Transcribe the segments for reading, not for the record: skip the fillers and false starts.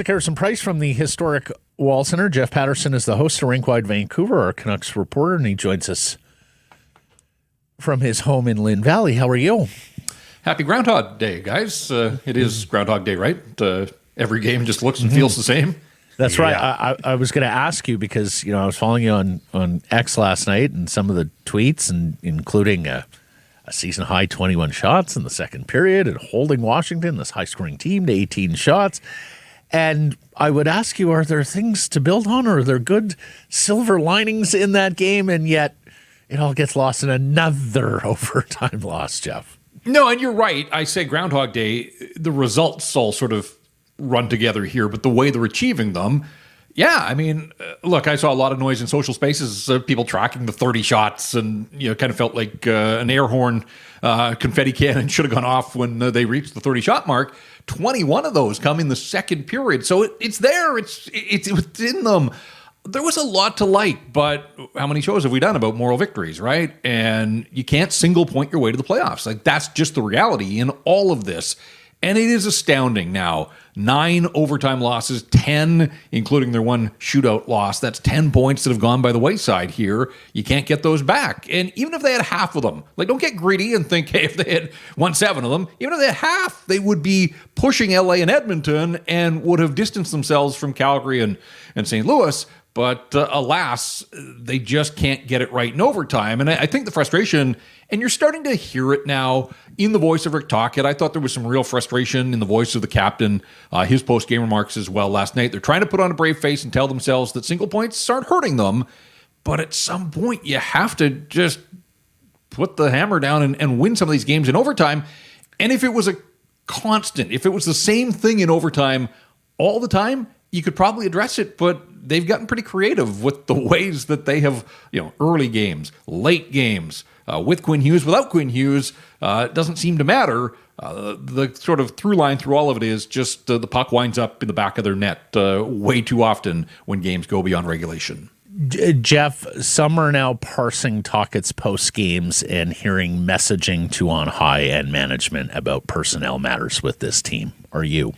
Harrison Price from the historic Wall Center. Jeff Paterson is the host of RinkWide Vancouver, our Canucks reporter, and he joins us from his home in Lynn Valley. How are you? Happy Groundhog Day, guys. It is Groundhog Day, right? Every game just looks and feels the same. That's right. I was going to ask you because, I was following you on X last night and some of the tweets, and including a season-high 21 shots in the second period and holding Washington, this high-scoring team, to 18 shots. And I would ask you, are there things to build on, or are there good silver linings in that game? And yet it all gets lost in another overtime loss, Jeff. No, and you're right. I say Groundhog Day, the results all sort of run together here, but the way they're achieving them, look, I saw a lot of noise in social spaces, people tracking the 30 shots, and kind of felt like an air horn confetti cannon should have gone off when they reached the 30-shot mark. 21 of those come in the second period, so it's there. It's within them. There was a lot to like, but how many shows have we done about moral victories, right? And you can't single point your way to the playoffs. Like, that's just the reality in all of this. And it is astounding now. 9 overtime losses, 10, including their one shootout loss. That's 10 points that have gone by the wayside here. You can't get those back. And even if they had half of them, don't get greedy and think, hey, if they had won 7 of them, even if they had half, they would be pushing LA and Edmonton and would have distanced themselves from Calgary and St. Louis. But alas, they just can't get it right in overtime. And I think the frustration, and you're starting to hear it now in the voice of Rick Tocchet. I thought there was some real frustration in the voice of the captain, his post-game remarks as well last night. They're trying to put on a brave face and tell themselves that single points aren't hurting them. But at some point, you have to just put the hammer down and win some of these games in overtime. And if it was a constant, if it was the same thing in overtime all the time, you could probably address it, but they've gotten pretty creative with the ways that they have, early games, late games, with Quinn Hughes, without Quinn Hughes, it doesn't seem to matter. The sort of through line through all of it is just the puck winds up in the back of their net way too often when games go beyond regulation. Jeff, some are now parsing Tocchet's post games and hearing messaging to on high end management about personnel matters with this team. Are you?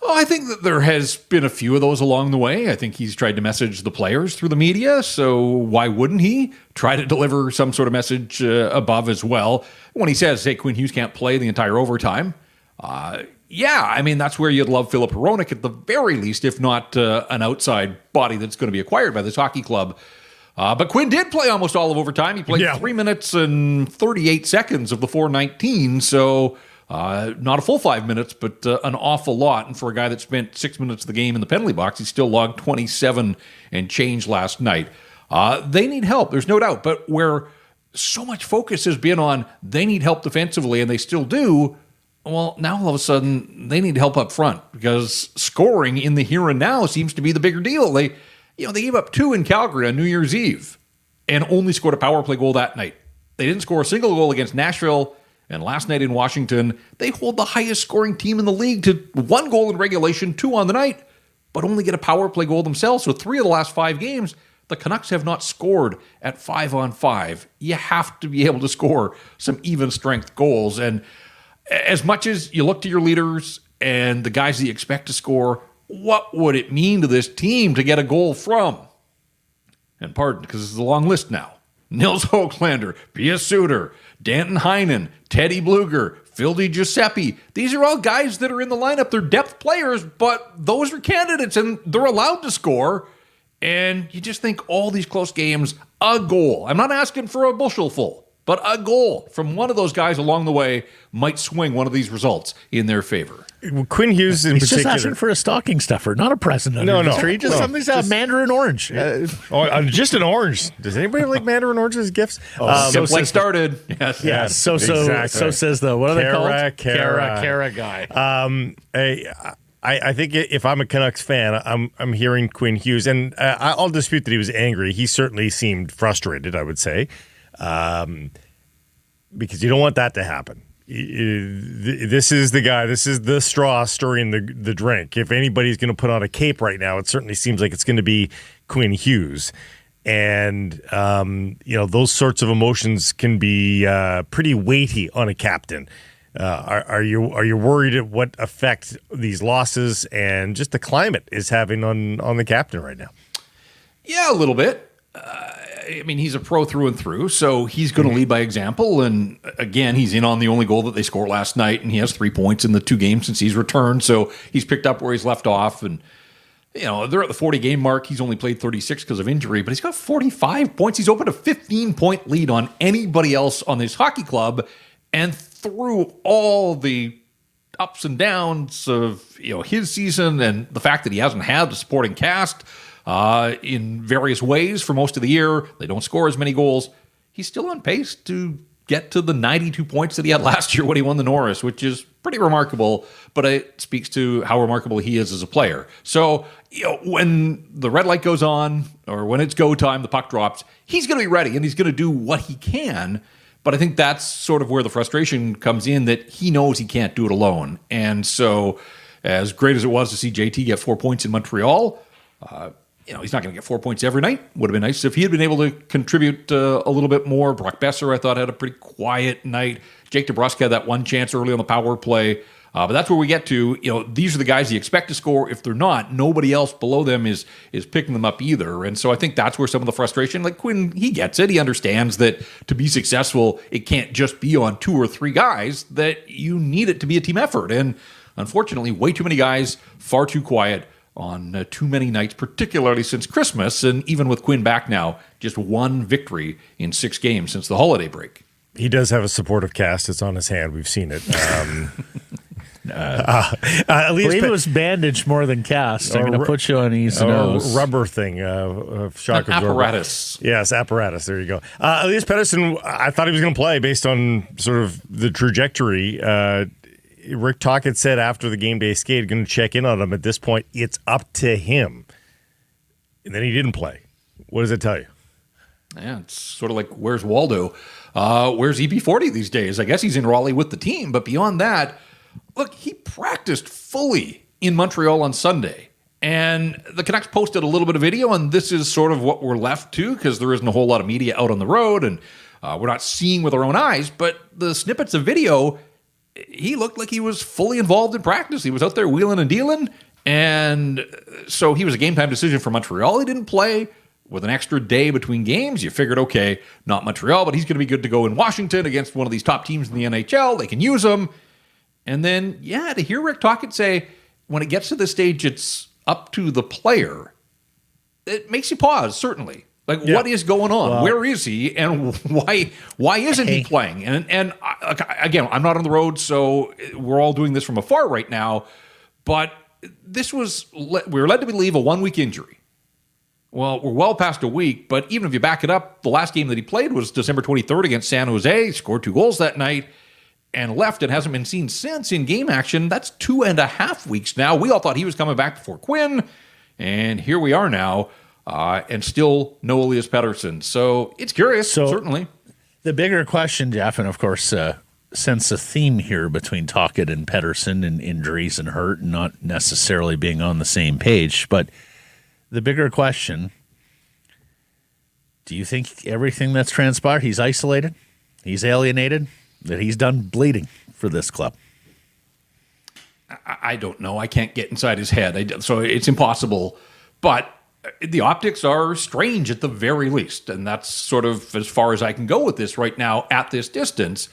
Oh, I think that there has been a few of those along the way. I think he's tried to message the players through the media, so why wouldn't he try to deliver some sort of message above as well? When he says, hey, Quinn Hughes can't play the entire overtime, that's where you'd love Filip Hronek at the very least, if not an outside body that's going to be acquired by this hockey club. But Quinn did play almost all of overtime. He played 3 minutes and 38 seconds of the 4:19, so... not a full 5 minutes, but an awful lot. And for a guy that spent 6 minutes of the game in the penalty box, he still logged 27 and change last night. They need help, there's no doubt. But where so much focus has been on they need help defensively, and they still do, well, now all of a sudden they need help up front because scoring in the here and now seems to be the bigger deal. They gave up 2 in Calgary on New Year's Eve and only scored a power play goal that night. They didn't score a single goal against Nashville. And last night in Washington, they hold the highest scoring team in the league to 1 goal in regulation, 2 on the night, but only get a power play goal themselves. So 3 of the last 5 games, the Canucks have not scored at 5-on-5. You have to be able to score some even strength goals. And as much as you look to your leaders and the guys that you expect to score, what would it mean to this team to get a goal from? And pardon, because this is a long list now. Nils Höglander, Pia Suter, Danton Heinen, Teddy Bluger, Phil DiGiuseppe. These are all guys that are in the lineup. They're depth players, but those are candidates, and they're allowed to score. And you just think all these close games, a goal. I'm not asking for a bushel full, but a goal from one of those guys along the way might swing one of these results in their favor. Quinn Hughes in He's particular. just asking for a stocking stuffer, not a present under the tree. Just something's a mandarin orange. Just an orange. Does anybody like mandarin oranges as gifts? Simply started. Yes. So says the, what are they called? Cara guy. I think if I'm a Canucks fan, I'm hearing Quinn Hughes, and I'll dispute that he was angry. He certainly seemed frustrated, I would say, because you don't want that to happen. This is the guy. This is the straw stirring the drink. If anybody's going to put on a cape right now, it certainly seems like it's going to be Quinn Hughes. And those sorts of emotions can be pretty weighty on a captain. Are you worried at what effect these losses and just the climate is having on the captain right now? Yeah, a little bit. I mean, he's a pro through and through, so he's going to lead by example. And again, he's in on the only goal that they scored last night, and he has 3 points in the 2 games since he's returned. So he's picked up where he's left off. And, they're at the 40-game mark. He's only played 36 because of injury, but he's got 45 points. He's opened a 15-point lead on anybody else on this hockey club. And through all the ups and downs of his season and the fact that he hasn't had the supporting cast in various ways for most of the year, they don't score as many goals. He's still on pace to get to the 92 points that he had last year when he won the Norris, which is pretty remarkable, but it speaks to how remarkable he is as a player. So, when the red light goes on or when it's go time, the puck drops, he's going to be ready and he's going to do what he can. But I think that's sort of where the frustration comes in, that he knows he can't do it alone. And so, as great as it was to see JT get 4 points in Montreal, he's not going to get 4 points every night. Would have been nice if he had been able to contribute a little bit more. Brock Besser, I thought, had a pretty quiet night. Jake DeBrusk had that one chance early on the power play. But that's where we get to. These are the guys you expect to score. If they're not, nobody else below them is picking them up either. And so I think that's where some of the frustration, like Quinn, he gets it. He understands that to be successful, it can't just be on 2 or 3 guys, that you need it to be a team effort. And unfortunately, way too many guys, far too quiet on too many nights, particularly since Christmas. And even with Quinn back now, just 1 victory in 6 games since the holiday break. He does have a supportive cast. It's on his hand. We've seen it. I believe it was bandaged more than cast. I'm going to put you on easy nose. Rubber thing. Shock absorber. Apparatus. Yes, apparatus. There you go. Elias Pettersson, I thought he was going to play based on sort of the trajectory. Rick Tocchet said after the game day skate, going to check in on him. At this point, it's up to him. And then he didn't play. What does it tell you? Yeah, it's sort of like, where's Waldo? Where's EP40 these days? I guess he's in Raleigh with the team, but beyond that, look, he practiced fully in Montreal on Sunday. And the Canucks posted a little bit of video, and this is sort of what we're left to because there isn't a whole lot of media out on the road, and we're not seeing with our own eyes. But the snippets of video, he looked like he was fully involved in practice. He was out there wheeling and dealing, and so he was a game-time decision for Montreal. He didn't play. With an extra day between games, you figured, okay, not Montreal, but he's going to be good to go in Washington against one of these top teams in the NHL. They can use him. And then, to hear Rick Tocchet say, when it gets to this stage, it's up to the player, it makes you pause, certainly. Like, what is going on? Well, where is he? And why isn't he playing? And again, I'm not on the road, so we're all doing this from afar right now. But we were led to believe a 1-week injury. Well, we're well past a week, but even if you back it up, the last game that he played was December 23rd against San Jose. He scored 2 goals that night and left and hasn't been seen since in game action. That's 2.5 weeks now. We all thought he was coming back before Quinn, and here we are now, and still no Elias Pettersson. So it's curious, certainly. The bigger question, Jeff, and of course, sense a theme here between Tocchet and Pettersson and injuries and hurt and not necessarily being on the same page, but the bigger question, do you think everything that's transpired, he's isolated, he's alienated, that he's done bleeding for this club? I don't know. I can't get inside his head, so it's impossible. But the optics are strange at the very least, and that's sort of as far as I can go with this right now at this distance.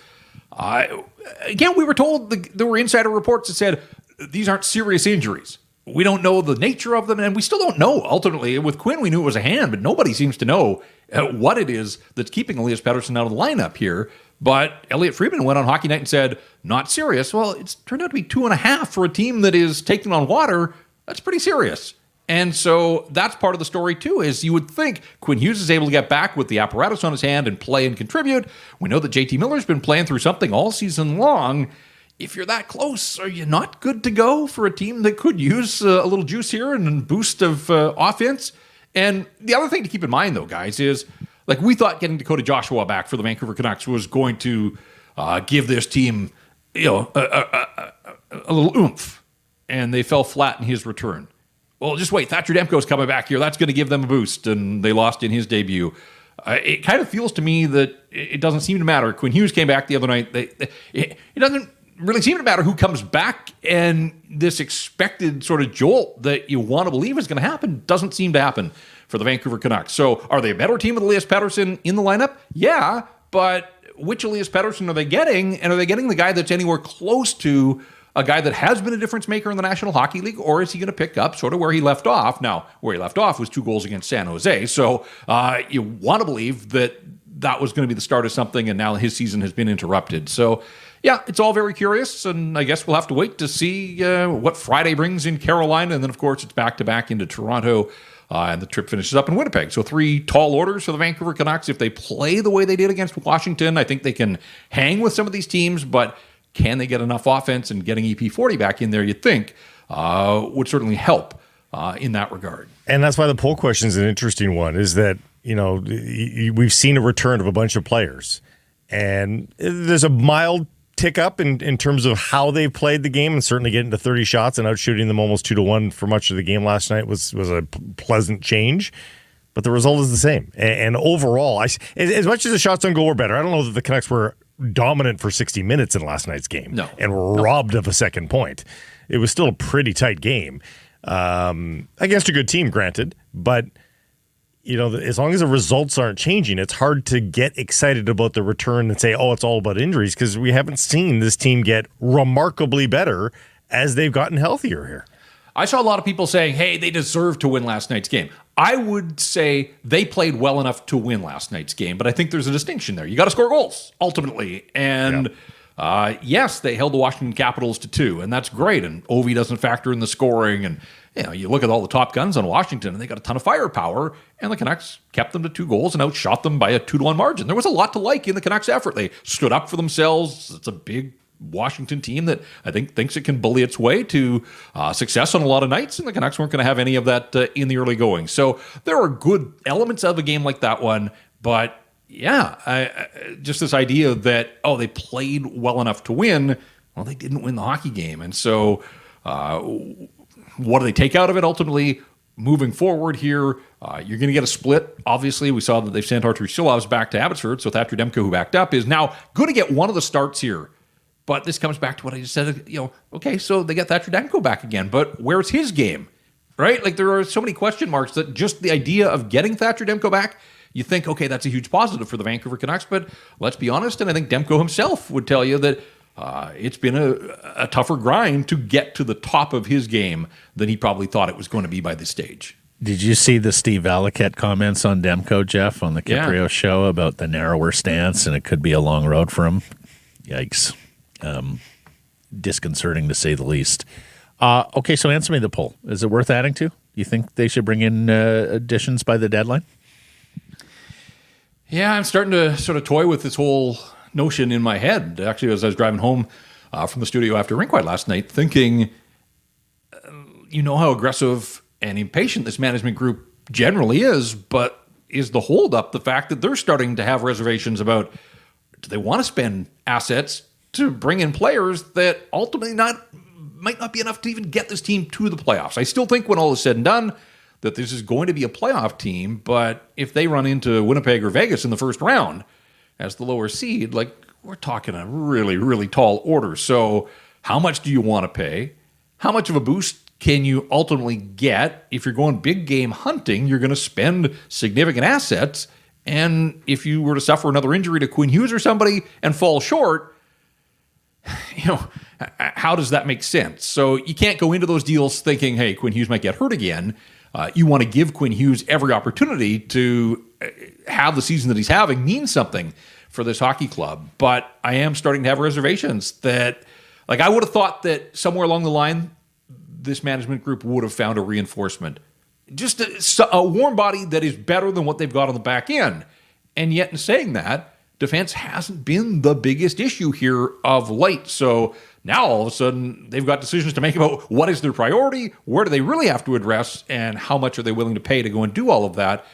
Again, we were told there were insider reports that said these aren't serious injuries. We don't know the nature of them, and we still don't know. Ultimately, with Quinn, we knew it was a hand, but nobody seems to know what it is that's keeping Elias Pettersson out of the lineup here. But Elliot Friedman went on Hockey Night and said, not serious. Well, it's turned out to be 2.5 for a team that is taking on water. That's pretty serious. And so that's part of the story, too, is you would think Quinn Hughes is able to get back with the apparatus on his hand and play and contribute. We know that JT Miller's been playing through something all season long. If you're that close, are you not good to go for a team that could use a little juice here and a boost of offense? And the other thing to keep in mind, though, guys, is like we thought getting Dakota Joshua back for the Vancouver Canucks was going to give this team, a little oomph, and they fell flat in his return. Well, just wait, Thatcher Demko's coming back here. That's going to give them a boost, and they lost in his debut. It kind of feels to me that it doesn't seem to matter. Quinn Hughes came back the other night. It doesn't really seem to matter who comes back, and this expected sort of jolt that you want to believe is going to happen doesn't seem to happen for the Vancouver Canucks. So are they a better team with Elias Pettersson in the lineup? Yeah, but which Elias Pettersson are they getting? And are they getting the guy that's anywhere close to a guy that has been a difference maker in the National Hockey League, or is he going to pick up sort of where he left off? Now, where he left off was 2 goals against San Jose. So you want to believe that that was going to be the start of something, and now his season has been interrupted. So, yeah, it's all very curious, and I guess we'll have to wait to see what Friday brings in Carolina, and then, of course, it's back-to-back into Toronto, and the trip finishes up in Winnipeg. So 3 tall orders for the Vancouver Canucks. If they play the way they did against Washington, I think they can hang with some of these teams, but can they get enough offense, and getting EP40 back in there, you'd think, would certainly help in that regard. And that's why the poll question is an interesting one, is that, we've seen a return of a bunch of players, and there's a mild tick up in terms of how they played the game, and certainly getting to 30 shots and outshooting them almost 2-1 for much of the game last night was a pleasant change. But the result is the same. And overall, as much as the shots on goal were better, I don't know that the Canucks were dominant for 60 minutes in last night's game and were robbed of a second point. It was still a pretty tight game against a good team, granted, but as long as the results aren't changing, it's hard to get excited about the return and say, oh, it's all about injuries, because we haven't seen this team get remarkably better as they've gotten healthier here. I saw a lot of people saying, hey, they deserve to win last night's game. I would say they played well enough to win last night's game, but I think there's a distinction there. You got to score goals, ultimately. And yes, they held the Washington Capitals to 2, and that's great. And Ovi doesn't factor in the scoring, and you look at all the top guns on Washington, and they got a ton of firepower, and the Canucks kept them to 2 goals and outshot them by a 2-1 margin. There was a lot to like in the Canucks' effort. They stood up for themselves. It's a big Washington team that I think thinks it can bully its way to success on a lot of nights, and the Canucks weren't going to have any of that in the early going. So there are good elements of a game like that one, but just this idea that, they played well enough to win. Well, they didn't win the hockey game, and so what do they take out of it ultimately? Moving forward here, you're going to get a split. Obviously, we saw that they've sent Artur Silovs back to Abbotsford, so Thatcher Demko, who backed up, is now going to get one of the starts here. But this comes back to what I just said. Okay, so they get Thatcher Demko back again, but where's his game, right? Like, there are so many question marks that just the idea of getting Thatcher Demko back, you think, okay, that's a huge positive for the Vancouver Canucks, but let's be honest, and I think Demko himself would tell you that it's been a tougher grind to get to the top of his game than he probably thought it was going to be by this stage. Did you see the Steve Valiquette comments on Demko, Jeff, on the Caprio show about the narrower stance, and it could be a long road for him? Yikes. Disconcerting, to say the least. Okay, so answer me the poll. Is it worth adding to? You think they should bring in additions by the deadline? Yeah, I'm starting to sort of toy with this whole notion in my head. Actually, as I was driving home from the studio after RinkWide last night, thinking, how aggressive and impatient this management group generally is, but is the holdup the fact that they're starting to have reservations about, do they want to spend assets to bring in players that ultimately might not be enough to even get this team to the playoffs? I still think when all is said and done that this is going to be a playoff team, but if they run into Winnipeg or Vegas in the first round as the lower seed, we're talking a really, really tall order. So how much do you want to pay? How much of a boost can you ultimately get? If you're going big game hunting, you're going to spend significant assets. And if you were to suffer another injury to Quinn Hughes or somebody and fall short, how does that make sense? So you can't go into those deals thinking, hey, Quinn Hughes might get hurt again. You want to give Quinn Hughes every opportunity to have the season that he's having mean something for this hockey club. But I am starting to have reservations that, I would have thought that somewhere along the line, this management group would have found a reinforcement. Just a warm body that is better than what they've got on the back end. And yet in saying that, defense hasn't been the biggest issue here of late. So now all of a sudden they've got decisions to make about what is their priority, where do they really have to address, and how much are they willing to pay to go and do all of that.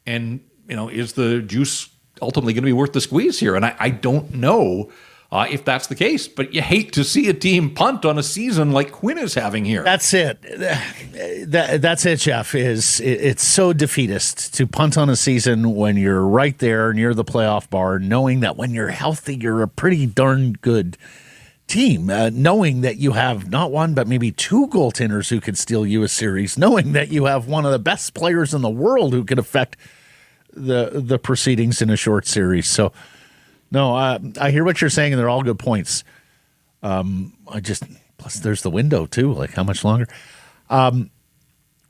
And, is the juice ultimately going to be worth the squeeze here? And I don't know if that's the case, but you hate to see a team punt on a season like Quinn is having here. That's it. That's it, Jeff. It's so defeatist to punt on a season when you're right there near the playoff bar, knowing that when you're healthy, you're a pretty darn good team, knowing that you have not one, but maybe two goaltenders who could steal you a series, knowing that you have one of the best players in the world who could affect the proceedings in a short series. So, no, I hear what you're saying, and they're all good points. Plus there's the window too. Like, how much longer?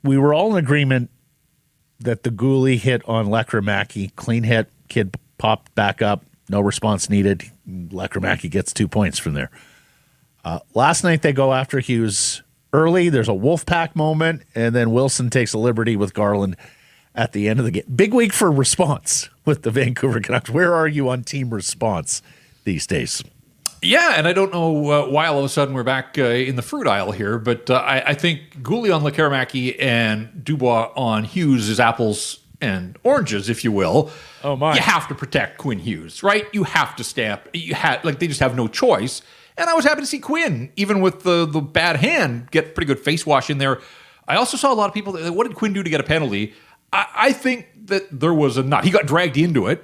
We were all in agreement that the goalie hit on Lekramaki, clean hit, kid popped back up, no response needed. Lekramaki gets 2 points from there. Last night they go after Hughes early. There's a Wolfpack moment, and then Wilson takes a liberty with Garland at the end of the game. Big week for response with the Vancouver Canucks. Where are you on team response these days? Yeah, and I don't know why all of a sudden we're back in the fruit aisle here, but I think Goulet on Lekramaki and Dubois on Hughes is apples and oranges, if you will. Oh my! You have to protect Quinn Hughes, right? You have to stamp. They just have no choice. And I was happy to see Quinn, even with the bad hand, get pretty good face wash in there. I also saw a lot of people. What did Quinn do to get a penalty? I think that there was a nut. He got dragged into it.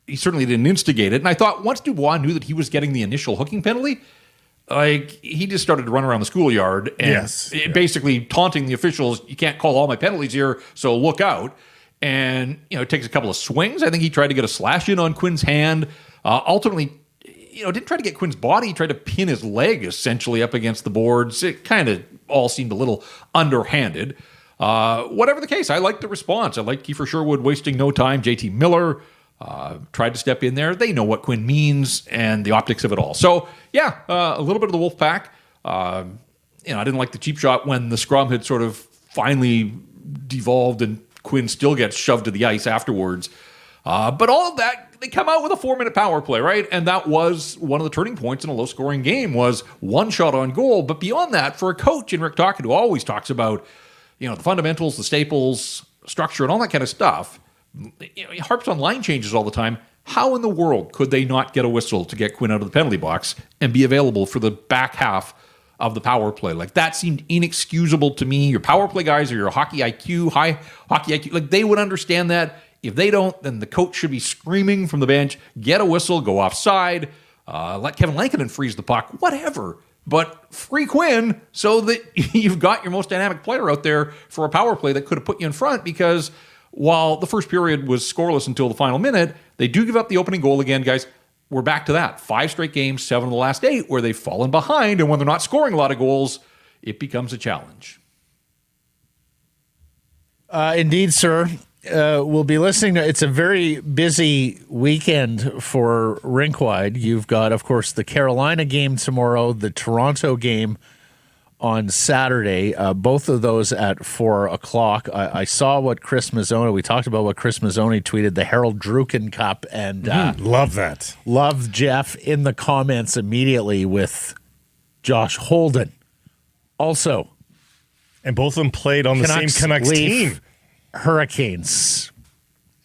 He certainly didn't instigate it. And I thought once Dubois knew that he was getting the initial hooking penalty, like, he just started to run around the schoolyard and basically taunting the officials. You can't call all my penalties here, so look out. And, it takes a couple of swings. I think he tried to get a slash in on Quinn's hand. Ultimately, didn't try to get Quinn's body. He tried to pin his leg essentially up against the boards. It kind of all seemed a little underhanded. Whatever the case, I liked the response. I liked Kiefer Sherwood wasting no time. JT Miller tried to step in there. They know what Quinn means and the optics of it all. So, yeah, a little bit of the Wolfpack. I didn't like the cheap shot when the scrum had sort of finally devolved and Quinn still gets shoved to the ice afterwards. But all of that, they come out with a 4-minute power play, right? And that was one of the turning points in a low-scoring game was one shot on goal. But beyond that, for a coach in Rick Tocchet who always talks about, the fundamentals, the staples, structure, and all that kind of stuff, he harps on line changes all the time. How in the world could they not get a whistle to get Quinn out of the penalty box and be available for the back half of the power play? Like, that seemed inexcusable to me. Your power play guys are your high hockey IQ. Like, they would understand that. If they don't, then the coach should be screaming from the bench, get a whistle, go offside, let Kevin Lankinen freeze the puck, whatever. But free Quinn so that you've got your most dynamic player out there for a power play that could have put you in front, because while the first period was scoreless until the final minute, they do give up the opening goal again, guys. We're back to that. 5 straight games, 7 of the last 8, where they've fallen behind, and when they're not scoring a lot of goals, it becomes a challenge. Indeed, sir. We'll be listening to, it's a very busy weekend for RinkWide. You've got, of course, the Carolina game tomorrow, the Toronto game on Saturday, both of those at 4 o'clock. I saw what Chris Mazzoni, we talked about what Chris Mazzoni tweeted, the Harold Druken Cup, and love that. Loved Jeff in the comments immediately with Josh Holden. Also, and both of them played on the same Canucks team. Hurricanes.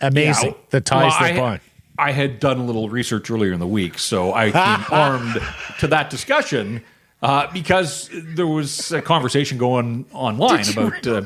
Amazing. Yeah, the ties they bind. I had done a little research earlier in the week, so I came armed to that discussion because there was a conversation going online about... because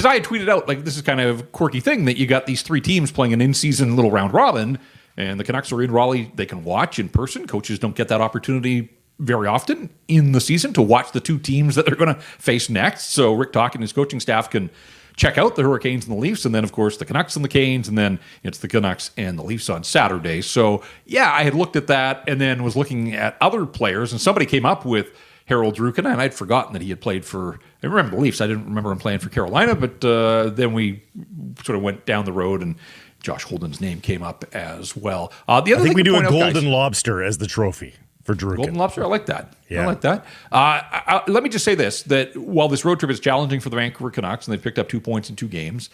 I had tweeted out, like, this is kind of a quirky thing that you got these 3 teams playing an in-season little round robin, and the Canucks are in Raleigh. They can watch in person. Coaches don't get that opportunity very often in the season to watch the 2 teams that they're going to face next. So Rick Tocchet and his coaching staff can check out the Hurricanes and the Leafs, and then, of course, the Canucks and the Canes, and then it's the Canucks and the Leafs on Saturday. So, yeah, I had looked at that and then was looking at other players, and somebody came up with Harold Druken, and I'd forgotten that he had played for... I remember the Leafs. I didn't remember him playing for Carolina, but then we sort of went down the road, and Josh Holden's name came up as well. The other I think we do a golden guys, lobster as the trophy for Druken. Golden lobster, I like that. Yeah. I like that. Let me just say this, that while this road trip is challenging for the Vancouver Canucks, and they've picked up 2 points in 2 games,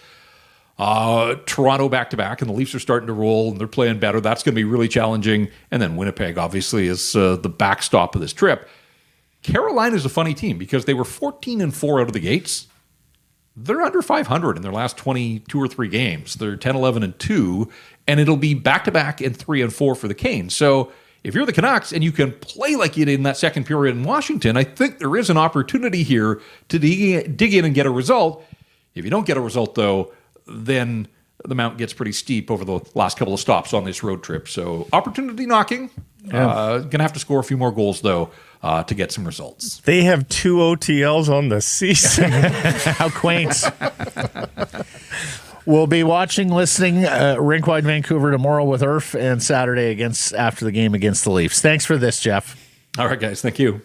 Toronto back-to-back, and the Leafs are starting to roll, and they're playing better. That's going to be really challenging. And then Winnipeg, obviously, is the backstop of this trip. Carolina's a funny team because they were 14-4 out of the gates. They're under 500 in their last 22 or 3 games. They're 10-11-2, and it'll be back-to-back and 3-4 for the Canes. So if you're the Canucks and you can play like you did in that second period in Washington, I think there is an opportunity here to dig in and get a result. If you don't get a result, though, then the mountain gets pretty steep over the last couple of stops on this road trip. So opportunity knocking, Going to have to score a few more goals, though, to get some results. They have 2 OTLs on the season. How quaint. We'll be watching, listening, RinkWide Vancouver tomorrow with Irf and Saturday after the game against the Leafs. Thanks for this, Jeff. All right, guys. Thank you.